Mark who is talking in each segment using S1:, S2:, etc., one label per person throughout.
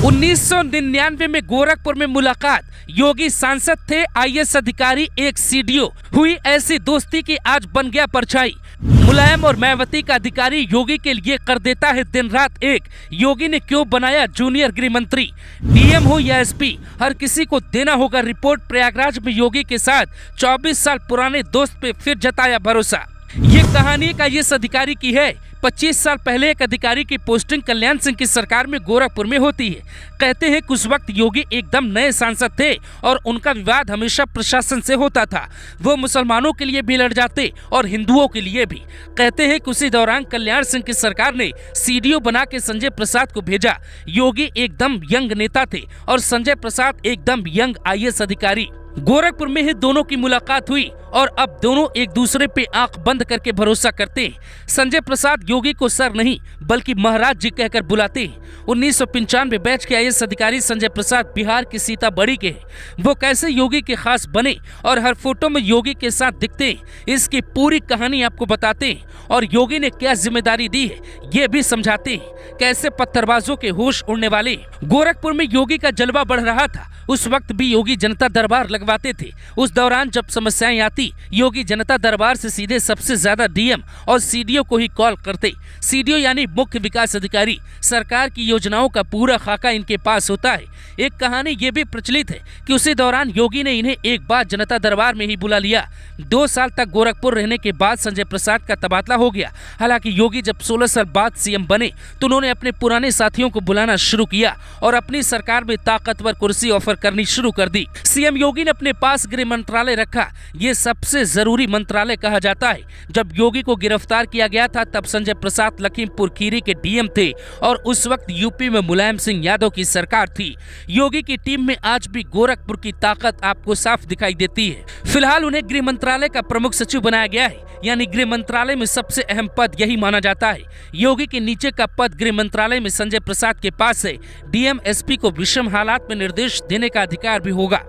S1: 1999 में गोरखपुर में मुलाकात, योगी सांसद थे, आईएएस अधिकारी एक सीडीओ, हुई ऐसी दोस्ती की आज बन गया परछाई। मुलायम और मायावती का अधिकारी योगी के लिए कर देता है दिन रात एक। योगी ने क्यों बनाया जूनियर गृह मंत्री? डीएम हो या एसपी, हर किसी को देना होगा रिपोर्ट। प्रयागराज में योगी के साथ 24 साल पुराने दोस्त पे फिर जताया भरोसा। ये कहानी एक आईएएस अधिकारी की है। 25 साल पहले एक अधिकारी की पोस्टिंग कल्याण सिंह की सरकार में गोरखपुर में होती है। कहते हैं कुछ वक्त योगी एकदम नए सांसद थे और उनका विवाद हमेशा प्रशासन से होता था। वो मुसलमानों के लिए भी लड़ जाते और हिंदुओं के लिए भी। कहते हैं उसी दौरान कल्याण सिंह की सरकार ने सीडीओ बना के संजय प्रसाद को भेजा। योगी एकदम यंग नेता थे और संजय प्रसाद एकदम यंग आईएएस अधिकारी। गोरखपुर में ही दोनों की मुलाकात हुई और अब दोनों एक दूसरे पे आंख बंद करके भरोसा करते हैं। संजय प्रसाद योगी को सर नहीं बल्कि महाराज जी कहकर बुलाते हैं। 1995 बैच के आईएएस अधिकारी संजय प्रसाद बिहार की सीतामढ़ी के हैं। वो कैसे योगी के खास बने और हर फोटो में योगी के साथ दिखते हैं, इसकी पूरी कहानी आपको बताते हैं और योगी ने क्या जिम्मेदारी दी है ये भी समझाते हैं। कैसे पत्थरबाजों के होश उड़ने वाले। गोरखपुर में योगी का जलवा बढ़ रहा था। उस वक्त भी योगी जनता दरबार लगवाते थे। उस दौरान जब समस्याएं आती, योगी जनता दरबार से सीधे सबसे ज्यादा डीएम और सीडीओ को ही कॉल करते। सीडीओ यानी मुख्य विकास अधिकारी। सरकार की योजनाओं का पूरा खाका इनके पास होता है। एक कहानी ये भी प्रचलित है कि उसी दौरान योगी ने इन्हें एक बार जनता दरबार में ही बुला लिया। 2 साल तक गोरखपुर रहने के बाद संजय प्रसाद का तबादला हो गया। हालांकि योगी जब 16 साल बाद सीएम बने तो उन्होंने अपने पुराने साथियों को बुलाना शुरू किया और अपनी सरकार में ताकतवर कुर्सी ऑफर करनी शुरू कर दी। सीएम योगी ने अपने पास गृह मंत्रालय रखा। ये सबसे जरूरी मंत्रालय कहा जाता है। जब योगी को गिरफ्तार किया गया था तब संजय प्रसाद लखीमपुर खीरी के डीएम थे और उस वक्त यूपी में मुलायम सिंह यादव की सरकार थी। योगी की टीम में आज भी गोरखपुर की ताकत आपको साफ दिखाई देती है। फिलहाल उन्हें गृह मंत्रालय का प्रमुख सचिव बनाया गया है, यानी गृह मंत्रालय में सबसे अहम पद यही माना जाता है। योगी के नीचे का पद गृह मंत्रालय में संजय प्रसाद के पास है। डीएम एसपी को विषम हालात में निर्देश देने का अधिकार भी होगा।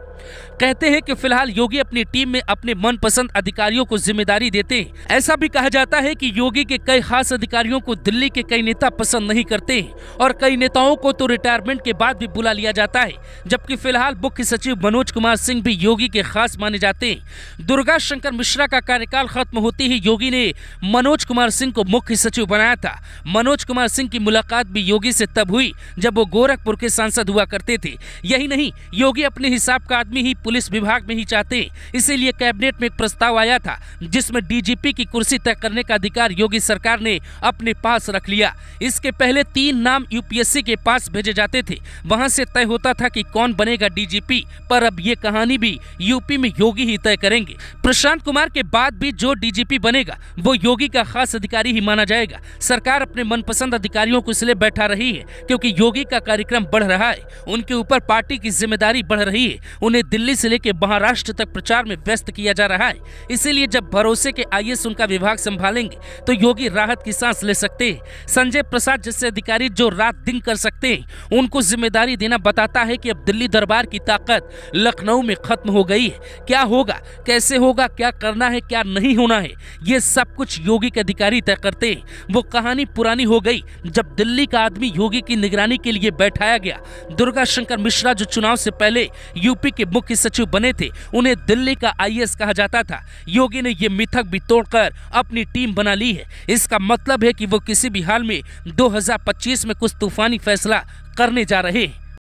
S1: कहते हैं कि फिलहाल योगी अपनी टीम में अपने मनपसंद अधिकारियों को जिम्मेदारी देते हैं। ऐसा भी कहा जाता है कि योगी के कई खास अधिकारियों को दिल्ली के कई नेता पसंद नहीं करते हैं और कई नेताओं को तो रिटायरमेंट के बाद भी बुला लिया जाता है। जबकि फिलहाल मुख्य सचिव मनोज कुमार सिंह भी योगी के खास माने जाते हैं। दुर्गा शंकर मिश्रा का कार्यकाल खत्म होते ही योगी ने मनोज कुमार सिंह को मुख्य सचिव बनाया था। मनोज कुमार सिंह की मुलाकात भी योगी से तब हुई जब वो गोरखपुर के सांसद हुआ करते थे। यही नहीं, योगी अपने हिसाब का आदमी ही पुलिस विभाग में ही चाहते, इसीलिए कैबिनेट में एक प्रस्ताव आया था जिसमें डीजीपी की कुर्सी तय करने का अधिकार योगी सरकार ने अपने पास रख लिया। इसके पहले 3 नाम यूपीएससी के पास भेजे जाते थे, वहां से तय होता था कि कौन बनेगा डीजीपी, पर अब ये कहानी भी यूपी में योगी ही तय करेंगे। प्रशांत कुमार के बाद भी जो डीजीपी बनेगा वो योगी का खास अधिकारी ही माना जाएगा। सरकार अपने मनपसंद अधिकारियों को इसलिए बैठा रही है क्योंकि योगी का कार्यक्रम बढ़ रहा है, उनके ऊपर पार्टी की जिम्मेदारी बढ़ रही है। उन्हें दिल्ली से लेकर महाराष्ट्र तक प्रचार में व्यस्त किया जा रहा है। इसीलिए जब भरोसे के आईएएस उनका विभाग संभालेंगे तो योगी राहत की सांस ले सकते हैं। संजय प्रसाद जैसे अधिकारी जो रात दिन कर सकते हैं, उनको जिम्मेदारी देना बताता है कि अब दिल्ली दरबार की ताकत लखनऊ में खत्म हो गई है। क्या होगा, कैसे होगा, क्या करना है, क्या नहीं होना है, ये सब कुछ योगी के अधिकारी तय करते हैं। वो कहानी पुरानी हो गई जब दिल्ली का आदमी योगी की निगरानी के लिए बैठाया गया। दुर्गा शंकर मिश्रा जो चुनाव से पहले यूपी के मुख्य सचिव बने थे, उन्हें दिल्ली का आईएएस कहा जाता था। योगी ने ये मिथक भी तोड़कर अपनी टीम बना ली है। इसका मतलब है कि वो किसी भी हाल में 2025 में कुछ तूफानी फैसला करने जा रहे हैं।